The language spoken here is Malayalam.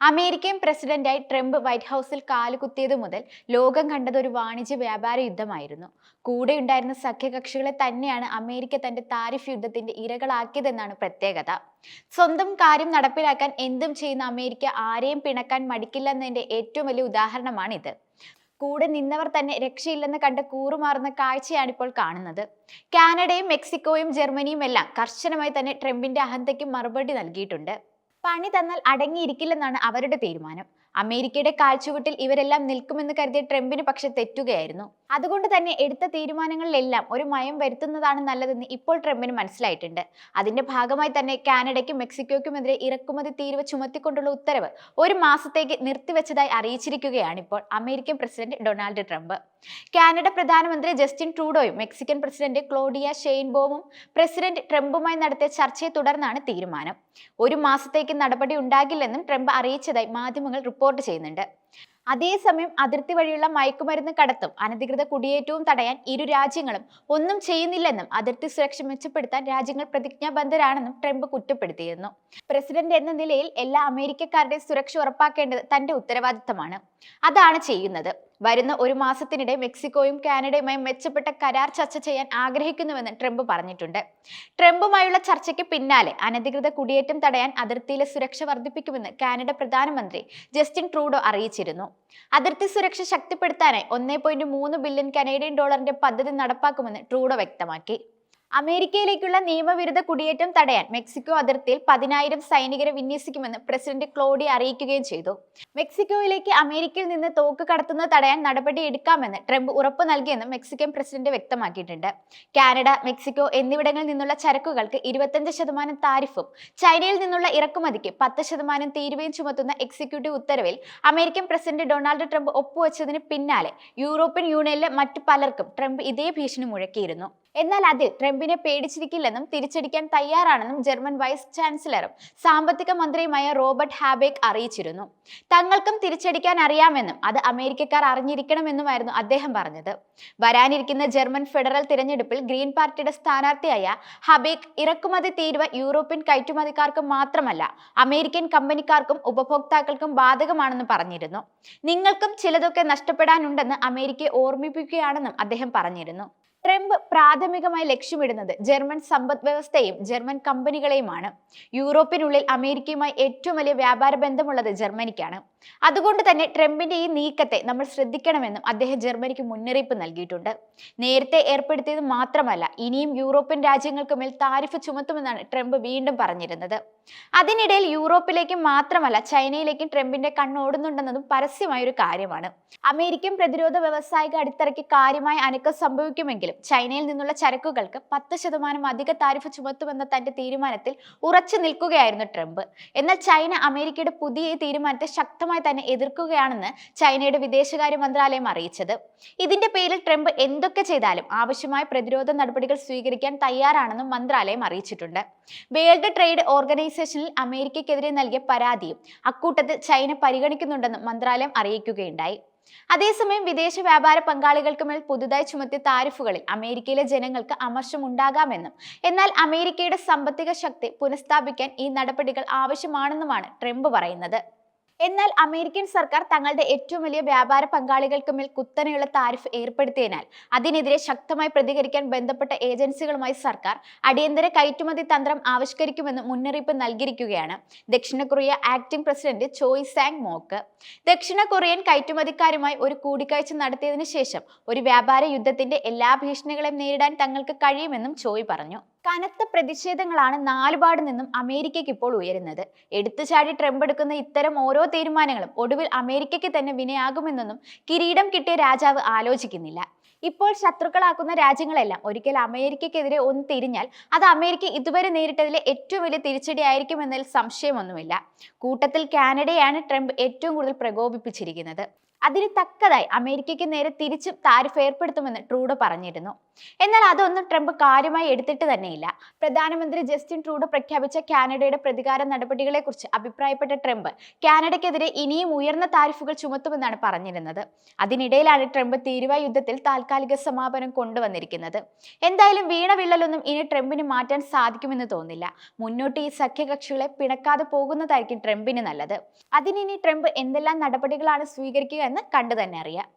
അമേരിക്കൻ പ്രസിഡന്റായി ട്രംപ് വൈറ്റ് ഹൗസിൽ കാലുകുത്തിയത് മുതൽ ലോകം കണ്ടത് ഒരു വാണിജ്യ വ്യാപാര യുദ്ധമായിരുന്നു. കൂടെയുണ്ടായിരുന്ന സഖ്യകക്ഷികളെ തന്നെയാണ് അമേരിക്ക തന്റെ താരിഫ് യുദ്ധത്തിന്റെ ഇരകളാക്കിയതെന്നാണ് പ്രത്യേകത. സ്വന്തം കാര്യം നടപ്പിലാക്കാൻ എന്തും ചെയ്യുന്ന അമേരിക്ക ആരെയും പിണക്കാൻ മടിക്കില്ലെന്നതിന്റെ ഏറ്റവും വലിയ ഉദാഹരണമാണിത്. കൂടെ നിന്നവർ തന്നെ രക്ഷയില്ലെന്ന് കണ്ട് കൂറുമാറുന്ന കാഴ്ചയാണിപ്പോൾ കാണുന്നത്. കാനഡയും മെക്സിക്കോയും ജർമ്മനിയും എല്ലാം കർശനമായി തന്നെ ട്രംപിന്റെ അഹന്തയ്ക്ക് മറുപടി നൽകിയിട്ടുണ്ട്. പണി തന്നാൽ അടങ്ങിയിരിക്കില്ലെന്നാണ് അവരുടെ തീരുമാനം. അമേരിക്കയുടെ കാൽച്ചുവട്ടിൽ ഇവരെല്ലാം നിൽക്കുമെന്ന് കരുതിയ ട്രംപിന് പക്ഷെ തെറ്റുകയായിരുന്നു. അതുകൊണ്ട് തന്നെ എടുത്ത തീരുമാനങ്ങളിലെല്ലാം ഒരു മയം വരുത്തുന്നതാണ് നല്ലതെന്ന് ഇപ്പോൾ ട്രംപിന് മനസ്സിലായിട്ടുണ്ട്. അതിന്റെ ഭാഗമായി തന്നെ കാനഡയ്ക്കും മെക്സിക്കോയ്ക്കുമെതിരെ ഇറക്കുമതി തീരുവ ചുമത്തിക്കൊണ്ടുള്ള ഉത്തരവ് ഒരു മാസത്തേക്ക് നിർത്തിവെച്ചതായി അറിയിച്ചിരിക്കുകയാണ് ഇപ്പോൾ American president Donald Trump. Canada പ്രധാനമന്ത്രി ജസ്റ്റിൻ ട്രൂഡോയും മെക്സിക്കൻ പ്രസിഡന്റ് ക്ലോഡിയ ഷെയിൻബോമും പ്രസിഡന്റ് ട്രംപുമായി നടത്തിയ ചർച്ചയെ തുടർന്നാണ് തീരുമാനം. ഒരു മാസത്തേക്ക് നടപടി ഉണ്ടാകില്ലെന്നും ട്രംപ് അറിയിച്ചതായി മാധ്യമങ്ങൾ റിപ്പോർട്ട് ചെയ്യുന്നുണ്ട്. അതേസമയം അതിർത്തി വഴിയുള്ള മയക്കുമരുന്ന് കടത്തും അനധികൃത കുടിയേറ്റവും തടയാൻ ഇരു രാജ്യങ്ങളും ഒന്നും ചെയ്യുന്നില്ലെന്നും അതിർത്തി സുരക്ഷ മെച്ചപ്പെടുത്താൻ രാജ്യങ്ങൾ പ്രതിജ്ഞാബദ്ധരാണെന്നും ട്രംപ് കുറ്റപ്പെടുത്തിയിരുന്നു. പ്രസിഡന്റ് എന്ന നിലയിൽ എല്ലാ അമേരിക്കക്കാരുടെയും സുരക്ഷ ഉറപ്പാക്കേണ്ടത് തന്റെ ഉത്തരവാദിത്തമാണ്. അതാണ് ചെയ്യുന്നത്. വരുന്ന ഒരു മാസത്തിനിടെ മെക്സിക്കോയും കാനഡയുമായി മെച്ചപ്പെട്ട കരാർ ചർച്ച ചെയ്യാൻ ആഗ്രഹിക്കുന്നുവെന്ന് ട്രംപ് പറഞ്ഞിട്ടുണ്ട്. ട്രംപുമായുള്ള ചർച്ചയ്ക്ക് പിന്നാലെ അനധികൃത കുടിയേറ്റം തടയാൻ അതിർത്തിയിലെ സുരക്ഷ വർദ്ധിപ്പിക്കുമെന്ന് കാനഡ പ്രധാനമന്ത്രി ജസ്റ്റിൻ ട്രൂഡോ അറിയിച്ചിരുന്നു. അതിർത്തി സുരക്ഷ ശക്തിപ്പെടുത്താനായി 1.3 ബില്യൺ കനേഡിയൻ ഡോളറിന്റെ പദ്ധതി നടപ്പാക്കുമെന്ന് ട്രൂഡോ വ്യക്തമാക്കി. അമേരിക്കയിലേക്കുള്ള നിയമവിരുദ്ധ കുടിയേറ്റം തടയാൻ മെക്സിക്കോ അതിർത്തിയിൽ 10,000 സൈനികരെ വിന്യസിക്കുമെന്ന് പ്രസിഡന്റ് ക്ലോഡിയ അറിയിക്കുകയും ചെയ്തു. മെക്സിക്കോയിലേക്ക് അമേരിക്കയിൽ നിന്ന് തോക്ക് കടത്തുന്നത് തടയാൻ നടപടിയെടുക്കാമെന്ന് ട്രംപ് ഉറപ്പു നൽകിയെന്നും മെക്സിക്കൻ പ്രസിഡന്റ് വ്യക്തമാക്കിയിട്ടുണ്ട്. കാനഡ, മെക്സിക്കോ എന്നിവിടങ്ങളിൽ നിന്നുള്ള ചരക്കുകൾക്ക് 25% താരിഫും ചൈനയിൽ നിന്നുള്ള ഇറക്കുമതിക്ക് 10% തീരുവയും ചുമത്തുന്ന എക്സിക്യൂട്ടീവ് ഉത്തരവിൽ അമേരിക്കൻ പ്രസിഡന്റ് ഡൊണാൾഡ് ട്രംപ് ഒപ്പുവെച്ചതിന് പിന്നാലെ യൂറോപ്യൻ യൂണിയനിലെ മറ്റു പലർക്കും ട്രംപ് ഇതേ ഭീഷണി മുഴക്കിയിരുന്നു. എന്നാൽ അതിൽ ട്രംപിനെ പേടിച്ചിരിക്കില്ലെന്നും തിരിച്ചടിക്കാൻ തയ്യാറാണെന്നും ജർമ്മൻ വൈസ് ചാൻസലറും സാമ്പത്തിക മന്ത്രിയുമായ റോബർട്ട് ഹാബേക്ക് അറിയിച്ചിരുന്നു. തങ്ങൾക്കും തിരിച്ചടിക്കാൻ അറിയാമെന്നും അത് അമേരിക്കക്കാർ അറിഞ്ഞിരിക്കണമെന്നുമായിരുന്നു അദ്ദേഹം പറഞ്ഞത്. വരാനിരിക്കുന്ന ജർമ്മൻ ഫെഡറൽ തിരഞ്ഞെടുപ്പിൽ ഗ്രീൻ പാർട്ടിയുടെ സ്ഥാനാർത്ഥിയായ ഹബേക്ക് ഇറക്കുമതി തീരുവ യൂറോപ്യൻ കയറ്റുമതിക്കാർക്കും മാത്രമല്ല അമേരിക്കൻ കമ്പനിക്കാർക്കും ഉപഭോക്താക്കൾക്കും ബാധകമാണെന്ന് പറഞ്ഞിരുന്നു. നിങ്ങൾക്കും ചിലതൊക്കെ നഷ്ടപ്പെടാനുണ്ടെന്ന് അമേരിക്കയെ ഓർമ്മിപ്പിക്കുകയാണെന്നും അദ്ദേഹം പറഞ്ഞിരുന്നു. ട്രംപ് പ്രാഥമികമായി ലക്ഷ്യമിടുന്നത് ജർമ്മൻ സമ്പദ് വ്യവസ്ഥയും ജർമ്മൻ കമ്പനികളെയുമാണ്. യൂറോപ്പിനുള്ളിൽ അമേരിക്കയുമായി ഏറ്റവും വലിയ വ്യാപാര ബന്ധമുള്ളത് ജർമ്മനിക്കാണ്. അതുകൊണ്ട് തന്നെ ട്രംപിന്റെ ഈ നീക്കത്തെ നമ്മൾ ശ്രദ്ധിക്കണമെന്നും അദ്ദേഹം ജർമ്മനിക്ക് മുന്നറിയിപ്പ് നൽകിയിട്ടുണ്ട്. നേരത്തെ ഏർപ്പെടുത്തിയത് മാത്രമല്ല, ഇനിയും യൂറോപ്യൻ രാജ്യങ്ങൾക്ക് മേൽ താരിഫ് ചുമത്തുമെന്നാണ് ട്രംപ് വീണ്ടും പറഞ്ഞിരുന്നത്. അതിനിടയിൽ യൂറോപ്പിലേക്കും മാത്രമല്ല ചൈനയിലേക്കും ട്രംപിന്റെ കണ്ണോടുന്നുണ്ടെന്നതും പരസ്യമായൊരു കാര്യമാണ്. അമേരിക്കൻ പ്രതിരോധ വ്യവസായിക അടിത്തറയ്ക്ക് കാര്യമായ അനക്കം സംഭവിക്കുമെങ്കിലും ചൈനയിൽ നിന്നുള്ള ചരക്കുകൾക്ക് 10% അധിക താരിഫ് ചുമത്തുമെന്ന തന്റെ തീരുമാനത്തിൽ ഉറച്ചു നിൽക്കുകയായിരുന്നു ട്രംപ്. എന്നാൽ ചൈന അമേരിക്കയുടെ പുതിയ തീരുമാനത്തെ ശക്തമായി തന്നെ എതിർക്കുകയാണെന്ന് ചൈനയുടെ വിദേശകാര്യ മന്ത്രാലയം അറിയിച്ചത്. ഇതിന്റെ പേരിൽ ട്രംപ് എന്തൊക്കെ ചെയ്താലും ആവശ്യമായ പ്രതിരോധ നടപടികൾ സ്വീകരിക്കാൻ തയ്യാറാണെന്നും മന്ത്രാലയം അറിയിച്ചിട്ടുണ്ട്. വേൾഡ് ട്രേഡ് ഓർഗനൈസേഷനിൽ അമേരിക്കയ്ക്കെതിരെ നൽകിയ പരാതിയും അക്കൂട്ടത്തിൽ ചൈന പരിഗണിക്കുന്നുണ്ടെന്നും മന്ത്രാലയം അറിയിക്കുകയുണ്ടായി. അതേസമയം വിദേശ വ്യാപാര പങ്കാളികൾക്ക് മേൽ പുതുതായി ചുമത്തിയ താരിഫുകളിൽ അമേരിക്കയിലെ ജനങ്ങൾക്ക് അമർഷം ഉണ്ടാകാമെന്നും എന്നാൽ അമേരിക്കയുടെ സാമ്പത്തിക ശക്തി പുനഃസ്ഥാപിക്കാൻ ഈ നടപടികൾ ആവശ്യമാണെന്നുമാണ് ട്രംപ് പറയുന്നത്. എന്നാൽ അമേരിക്കൻ സർക്കാർ തങ്ങളുടെ ഏറ്റവും വലിയ വ്യാപാര പങ്കാളികൾക്ക് മേൽ കുത്തനെയുള്ള താരിഫ് ഏർപ്പെടുത്തിയതിനാൽ അതിനെതിരെ ശക്തമായി പ്രതികരിക്കാൻ ബന്ധപ്പെട്ട ഏജൻസികളുമായി സർക്കാർ അടിയന്തര കയറ്റുമതി തന്ത്രം ആവിഷ്കരിക്കുമെന്ന് മുന്നറിയിപ്പ് നൽകിയിരിക്കുകയാണ് ദക്ഷിണ കൊറിയ ആക്ടിംഗ് പ്രസിഡന്റ് ചോയ് സാങ് മോക്ക്. ദക്ഷിണ കൊറിയൻ കയറ്റുമതിക്കാരുമായി ഒരു കൂടിക്കാഴ്ച നടത്തിയതിനു ശേഷം ഒരു വ്യാപാര യുദ്ധത്തിന്റെ എല്ലാ ഭീഷണികളെയും നേരിടാൻ തങ്ങൾക്ക് കഴിയുമെന്നും ചോയ് പറഞ്ഞു. കനത്ത പ്രതിഷേധങ്ങളാണ് നാലുപാട് നിന്നും അമേരിക്കയ്ക്ക് ഇപ്പോൾ ഉയരുന്നത്. എടുത്തുചാടി ട്രംപ് എടുക്കുന്ന ഇത്തരം ഓരോ തീരുമാനങ്ങളും ഒടുവിൽ അമേരിക്കയ്ക്ക് തന്നെ വിനയാകുമെന്നൊന്നും കിരീടം കിട്ടിയ രാജാവ് ആലോചിക്കുന്നില്ല. ഇപ്പോൾ ശത്രുക്കളാക്കുന്ന രാജ്യങ്ങളെല്ലാം ഒരിക്കൽ അമേരിക്കയ്ക്കെതിരെ ഒന്ന് തിരിഞ്ഞാൽ അത് അമേരിക്ക ഇതുവരെ നേരിട്ടതിലെ ഏറ്റവും വലിയ തിരിച്ചടി ആയിരിക്കുമെന്നതിൽ സംശയമൊന്നുമില്ല. കൂട്ടത്തിൽ കാനഡയാണ് ട്രംപ് ഏറ്റവും കൂടുതൽ പ്രകോപിപ്പിച്ചിരിക്കുന്നത്. അതിന് തക്കതായി അമേരിക്കയ്ക്ക് നേരെ തിരിച്ചും താരിഫ് ഏർപ്പെടുത്തുമെന്ന് ട്രൂഡോ പറഞ്ഞിരുന്നു. എന്നാൽ അതൊന്നും ട്രംപ് കാര്യമായി എടുത്തിട്ട് തന്നെയില്ല. പ്രധാനമന്ത്രി ജസ്റ്റിൻ ട്രൂഡോ പ്രഖ്യാപിച്ച കാനഡയുടെ പ്രതികാര നടപടികളെക്കുറിച്ച് അഭിപ്രായപ്പെട്ട ട്രംപ് കാനഡയ്ക്കെതിരെ ഇനിയും ഉയർന്ന താരിഫുകൾ ചുമത്തുമെന്നാണ് പറഞ്ഞിരുന്നത്. അതിനിടയിലാണ് ട്രംപ് തീരുവ യുദ്ധത്തിൽ താൽക്കാലിക സമാപനം കൊണ്ടുവന്നിരിക്കുന്നത്. എന്തായാലും വീണ വിള്ളലൊന്നും ഇനി ട്രംപിന് മാറ്റാൻ സാധിക്കുമെന്ന് തോന്നില്ല. മുന്നോട്ട് ഈ സഖ്യകക്ഷികളെ പിണക്കാതെ പോകുന്നതായിരിക്കും ട്രംപിന് നല്ലത്. അതിനി ട്രംപ് എന്തെല്ലാം നടപടികളാണ് സ്വീകരിക്കുക എന്ന് കണ്ടു തന്നെ അറിയാം.